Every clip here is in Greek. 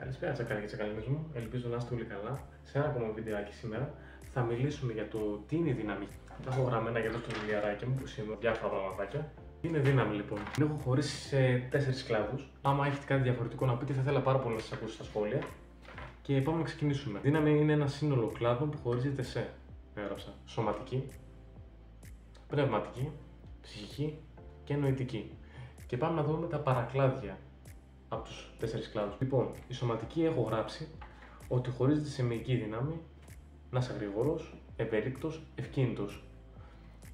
Καλησπέρα τσακάρια και τσακαλίνες μου, ελπίζω να είστε όλοι καλά. Σε ένα ακόμα βιντεάκι σήμερα θα μιλήσουμε για το τι είναι η δύναμη. Τα έχω γραμμένα για εδώ στο βιβλιαράκι μου που σημαίνω διάφορα πραγματάκια. Τι είναι δύναμη λοιπόν? Την έχω χωρίσει σε 4 κλάδους. Άμα έχετε κάτι διαφορετικό να πείτε, θα ήθελα πάρα πολύ να σας ακούσω στα σχόλια. Και πάμε να ξεκινήσουμε. Δύναμη είναι ένα σύνολο κλάδων που χωρίζεται σε, έγραψα, σωματική, πνευματική, ψυχική και νοητική. Και πάμε να δούμε τα παρακλάδια από τους 4 κλάδους. Λοιπόν, η σωματική έχω γράψει ότι χωρίζεται σε μυϊκή δύναμη, να είσαι γρήγορος, ευέλικτος, ευκίνητος.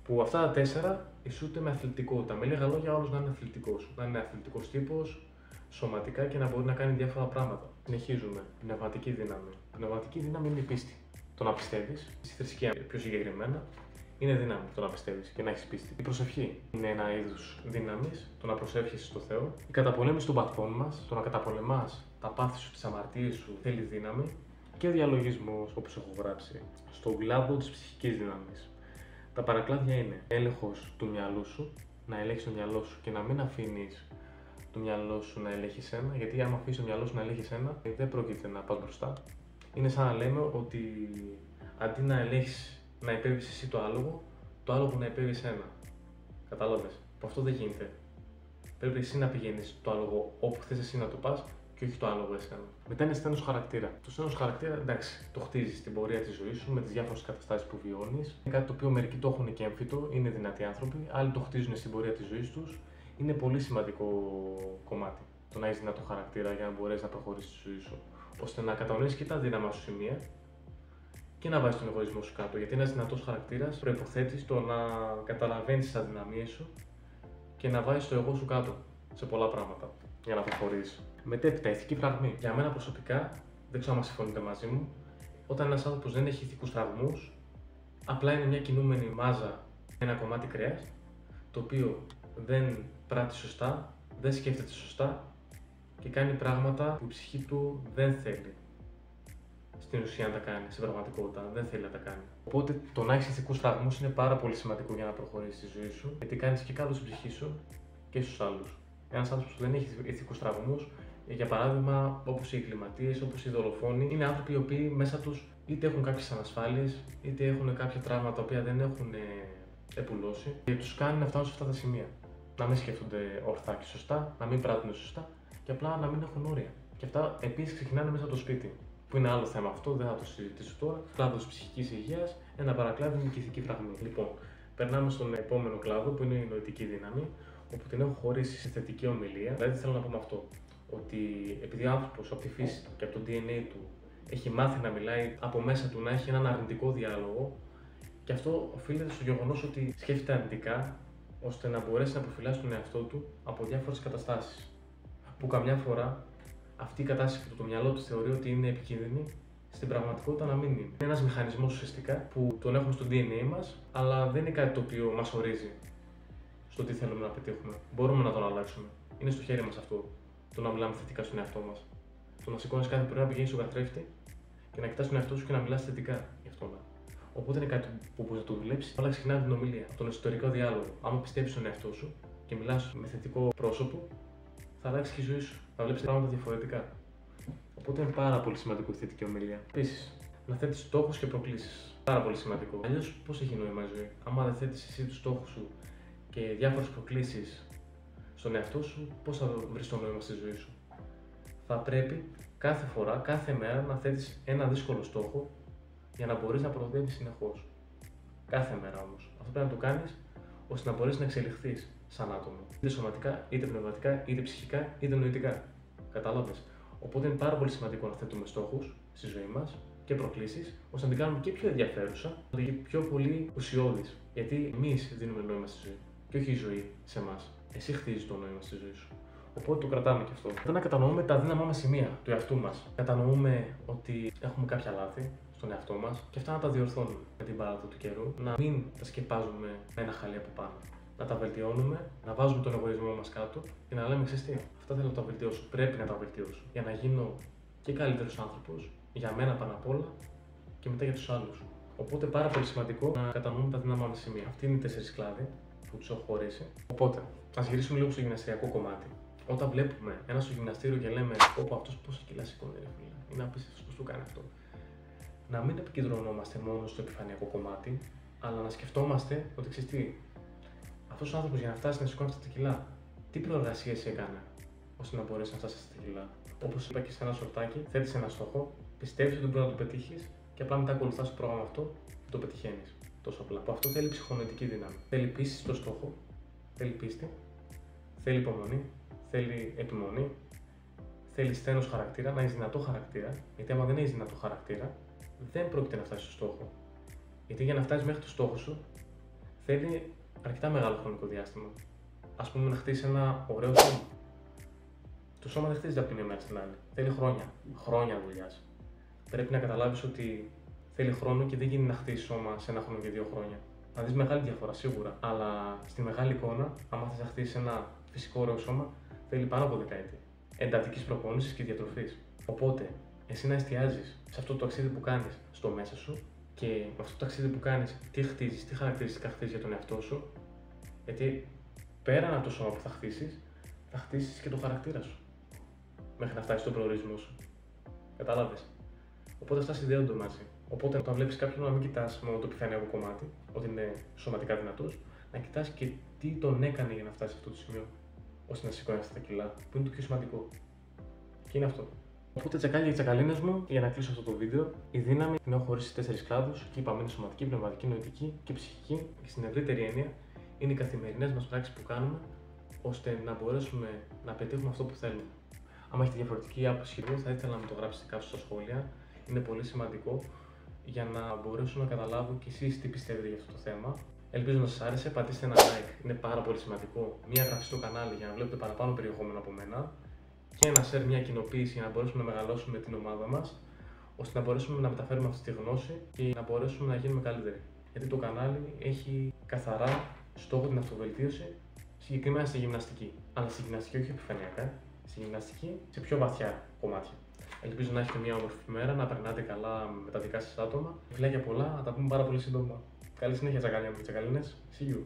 Που αυτά τα 4 ισούται με αθλητικότητα. Με λίγα λόγια, όλος να είναι αθλητικός. Να είναι αθλητικός τύπος, σωματικά και να μπορεί να κάνει διάφορα πράγματα. Συνεχίζουμε. Πνευματική δύναμη. Πνευματική δύναμη είναι η πίστη. Το να πιστεύεις, στη θρησκεία πιο συγκεκριμένα, είναι δύναμη το να πιστεύεις και να έχεις πίστη. Η προσευχή είναι ένα είδος δύναμης, το να προσεύχεσαι στο Θεό. Η καταπολέμηση των παθών μας, το να καταπολεμάς τα πάθη σου, τις αμαρτίες σου, θέλει δύναμη. Και ο διαλογισμός, όπως έχω γράψει, στον κλάδο της ψυχικής δύναμης. Τα παρακλάδια είναι έλεγχος του μυαλού σου, να ελέγχεις το μυαλό σου και να μην αφήνεις το μυαλό σου να ελέγχει εσένα, γιατί άμα αφήσεις το μυαλό σου να ελέγχει εσένα, δεν πρόκειται να πας μπροστά. Είναι σαν να λέμε ότι αντί να ελέγχεις να επέβεις εσύ το άλογο να επέβει εσένα. Κατάλαβες? Που αυτό δεν γίνεται. Πρέπει εσύ να πηγαίνεις το άλογο όπου θες εσύ να το πας και όχι το άλογο εσένα. Μετά είναι στένος χαρακτήρα. Το στένος χαρακτήρα, εντάξει, το χτίζεις στην πορεία της ζωής σου με τις διάφορες καταστάσεις που βιώνεις. Είναι κάτι το οποίο μερικοί το έχουν και έμφυτο, είναι δυνατοί άνθρωποι, άλλοι το χτίζουν στην πορεία της ζωής τους. Είναι πολύ σημαντικό κομμάτι το να έχεις δυνατό χαρακτήρα για να μπορέσεις να προχωρήσεις στη ζωή σου. Ώστε να κατανοήσεις και τα αδύναμα σου σημεία και να βάζεις τον εγωισμό σου κάτω. Γιατί ένας δυνατός χαρακτήρας προϋποθέτει το να καταλαβαίνεις τις αδυναμίες σου και να βάζεις το εγώ σου κάτω σε πολλά πράγματα για να προχωρήσεις. Μετέπειτα, ηθική φραγμή. Για μένα προσωπικά, δεν ξέρω αν συμφωνείτε μαζί μου, όταν ένας άνθρωπος δεν έχει ηθικούς φραγμούς, απλά είναι μια κινούμενη μάζα, ένα κομμάτι κρέας, το οποίο δεν πράττει σωστά, δεν σκέφτεται σωστά και κάνει πράγματα που η ψυχή του δεν θέλει. Στην ουσία να τα κάνει, στην πραγματικότητα, δεν θέλει να τα κάνει. Οπότε το να έχει ηθικούς φραγμούς είναι πάρα πολύ σημαντικό για να προχωρήσει στη ζωή σου, γιατί κάνει και κάτω στην ψυχή σου και στους άλλους. Ένας άνθρωπος που δεν έχει ηθικούς φραγμούς, για παράδειγμα, όπως οι εγκληματίες, όπως οι δολοφόνοι, είναι άνθρωποι οι οποίοι μέσα τους είτε έχουν κάποιες ανασφάλειες, είτε έχουν κάποια τραύματα τα οποία δεν έχουν επουλώσει και τους κάνει να φτάνουν σε αυτά τα σημεία. Να μην σκέφτονται ορθά και σωστά, να μην πράττουν σωστά και απλά να μην έχουν όρια. Και αυτά επίσης ξεκινάνε μέσα από το σπίτι. Που είναι άλλο θέμα αυτό, δεν θα το συζητήσω τώρα. Κλάδος ψυχικής υγείας, ένα παρακλάδι είναι και ηθική φραγμή. Λοιπόν, περνάμε στον επόμενο κλάδο που είναι η νοητική δύναμη, όπου την έχω χωρίσει σε θετική ομιλία. Δηλαδή, θέλω να πω με αυτό, ότι επειδή ο άνθρωπος από τη φύση και από το DNA του έχει μάθει να μιλάει από μέσα του, να έχει έναν αρνητικό διάλογο, και αυτό οφείλεται στο γεγονός ότι σκέφτεται αρνητικά, ώστε να μπορέσει να προφυλάσει τον εαυτό του από διάφορες καταστάσεις. Που καμιά φορά αυτή η κατάσταση που το μυαλό του θεωρεί ότι είναι επικίνδυνη, στην πραγματικότητα να μην είναι. Είναι ένας μηχανισμός ουσιαστικά που τον έχουμε στο DNA μας, αλλά δεν είναι κάτι το οποίο μας ορίζει στο τι θέλουμε να πετύχουμε. Μπορούμε να τον αλλάξουμε. Είναι στο χέρι μας αυτό. Το να μιλάμε θετικά στον εαυτό μας. Το να σηκώνεις κάθε πρωί να πηγαίνεις στον καθρέφτη και να κοιτάς τον εαυτό σου και να μιλάς θετικά γι' αυτό. Οπότε είναι κάτι που μπορεί να το δουλέψει. Όλα ξεκινάει από την ομιλία, από τον εσωτερικό διάλογο. Άμα πιστεύεις στον εαυτό σου και μιλάς με θετικό πρόσωπο, θα αλλάξει και η ζωή σου. Θα βλέπεις πράγματα διαφορετικά. Οπότε είναι πάρα πολύ σημαντικό η θετική ομιλία. Επίσης, να θέτεις στόχους και προκλήσεις. Πάρα πολύ σημαντικό. Αλλιώς, πώς έχει νόημα η ζωή? Άμα δεν θέτεις εσύ τους στόχους σου και διάφορες προκλήσεις στον εαυτό σου, πώς θα βρεις το νόημα στη ζωή σου? Θα πρέπει κάθε φορά, κάθε μέρα να θέτεις ένα δύσκολο στόχο για να μπορείς να προοδεύεις συνεχώς. Κάθε μέρα όμως. Αυτό πρέπει να το κάνεις ώστε να μπορείς να εξελιχθείς σαν άτομο. Είτε σωματικά, είτε πνευματικά, είτε ψυχικά, είτε νοητικά. Κατάλαβες? Οπότε είναι πάρα πολύ σημαντικό να θέτουμε στόχους στη ζωή μας και προκλήσεις, ώστε να την κάνουμε και πιο ενδιαφέρουσα, και πιο πολύ ουσιώδης. Γιατί εμείς δίνουμε νόημα στη ζωή, και όχι η ζωή σε εμάς. Εσύ χτίζεις το νόημα στη ζωή σου. Οπότε το κρατάμε και αυτό. Όταν να κατανοούμε τα αδύναμά μας σημεία του εαυτού μας, κατανοούμε ότι έχουμε κάποια λάθη στον εαυτό μας και αυτά να τα διορθώνουμε με την πάροδο του καιρού, να μην τα σκεπάζουμε με ένα χαλί από πάνω. Να τα βελτιώνουμε, να βάζουμε τον εγωισμό μας κάτω και να λέμε: ξέρεις τι, αυτά θέλω να τα βελτιώσω. Πρέπει να τα βελτιώσω για να γίνω και καλύτερος άνθρωπος για μένα πάνω απ' όλα και μετά για τους άλλους. Οπότε πάρα πολύ σημαντικό να κατανοούμε τα αδύναμά μας σημεία. Αυτή είναι οι 4 κλάδοι που τους έχω χωρίσει. Οπότε, ας γυρίσουμε λίγο στο γυμναστηριακό κομμάτι. Όταν βλέπουμε ένα στο γυμναστήριο και λέμε Πω, αυτός πόσα κιλά σηκώνει, ρε φίλε, είναι απίστευτος, πώς το κάνει αυτό. Να μην επικεντρωνόμαστε μόνο στο επιφανειακό κομμάτι, αλλά να σκεφτόμαστε ότι ξέρεις τι, αυτός ο άνθρωπος για να φτάσει να σηκώνει αυτά τα κιλά, τι προεργασίες έκανε ώστε να μπορέσει να φτάσει στα κιλά. Όπως είπα και σε ένα σορτάκι, θέτεις ένα στόχο, πιστεύεις ότι μπορεί να το πετύχεις και απλά μετά ακολουθάς το πρόγραμμα αυτό και το πετυχαίνεις. Τόσο απλά. Που αυτό θέλει ψυχονοητική δύναμη. Θέλει πίστη στο στόχο, θέλει πίστη, θέλει υπομονή, θέλει επιμονή, θέλει στένος χαρακτήρα, να έχει δυνατό χαρακτήρα. Γιατί άμα δεν έχει δυνατό χαρακτήρα, δεν πρόκειται να φτάσει στο στόχο. Γιατί για να φτάσει μέχρι το στόχο σου, θέλει αρκετά μεγάλο χρονικό διάστημα. Ας πούμε, να χτίσει ένα ωραίο σώμα. Το σώμα δεν χτίζεται από τη μία μέρα στην άλλη. Θέλει χρόνια. Χρόνια δουλειά. Πρέπει να καταλάβεις ότι θέλει χρόνο και δεν γίνεται να χτίσει σώμα σε ένα χρόνο και 2 χρόνια. Θα δεις μεγάλη διαφορά σίγουρα. Αλλά στη μεγάλη εικόνα, άμα θες να χτίσει ένα φυσικό ωραίο σώμα, θέλει πάνω από δεκαετία εντατικής προπόνησης και διατροφής. Οπότε, εσύ να εστιάζεις σε αυτό το ταξίδι που κάνεις στο μέσα σου και με αυτό το ταξίδι που κάνεις, τι χτίζεις, τι χαρακτηριστικά χτίζεις για τον εαυτό σου. Γιατί πέραν από το σώμα που θα χτίσεις, θα χτίσεις και το χαρακτήρα σου. Μέχρι να φτάσεις στον προορισμό σου. Κατάλαβες. Οπότε αυτά συνδέονται μαζί. Οπότε, όταν βλέπεις κάποιον, να μην κοιτάς μόνο το επιφανειακό κομμάτι, ότι είναι σωματικά δυνατός, να κοιτάς και τι τον έκανε για να φτάσει σε αυτό το σημείο, ώστε να σηκώνει αυτά τα κιλά, που είναι το πιο σημαντικό. Και είναι αυτό. Οπότε, τσακάλια και τσακαλίνες μου, για να κλείσω αυτό το βίντεο, η δύναμη την έχω χωρίσει σε 4 κλάδους και είπαμε είναι σωματική, πνευματική, νοητική και ψυχική. Και στην ευρύτερη έννοια είναι οι καθημερινές μας πράξεις που κάνουμε, ώστε να μπορέσουμε να πετύχουμε αυτό που θέλουμε. Αν έχετε διαφορετική άποψη, θα ήθελα να μου το γράψετε κάτω στα σχόλια. Είναι πολύ σημαντικό για να μπορέσω να καταλάβω κι εσείς τι πιστεύετε για αυτό το θέμα. Ελπίζω να σας άρεσε. Πατήστε ένα like, είναι πάρα πολύ σημαντικό. Μία εγγραφή στο κανάλι για να βλέπετε παραπάνω περιεχόμενο από μένα. Και ένα share, μια κοινοποίηση για να μπορέσουμε να μεγαλώσουμε την ομάδα μας, ώστε να μπορέσουμε να μεταφέρουμε αυτή τη γνώση και να μπορέσουμε να γίνουμε καλύτεροι. Γιατί το κανάλι έχει καθαρά στόχο την αυτοβελτίωση, συγκεκριμένα στη γυμναστική. Αλλά στη γυμναστική όχι επιφανειακά, στη γυμναστική σε πιο βαθιά κομμάτια. Ελπίζω να έχετε μια όμορφη μέρα, να περνάτε καλά με τα δικά σας άτομα. Φιλάκια πολλά, θα τα πούμε πάρα πολύ σύντομα. Καλή συνέχεια, τσακάλια μου και τσακαλίνες. See you.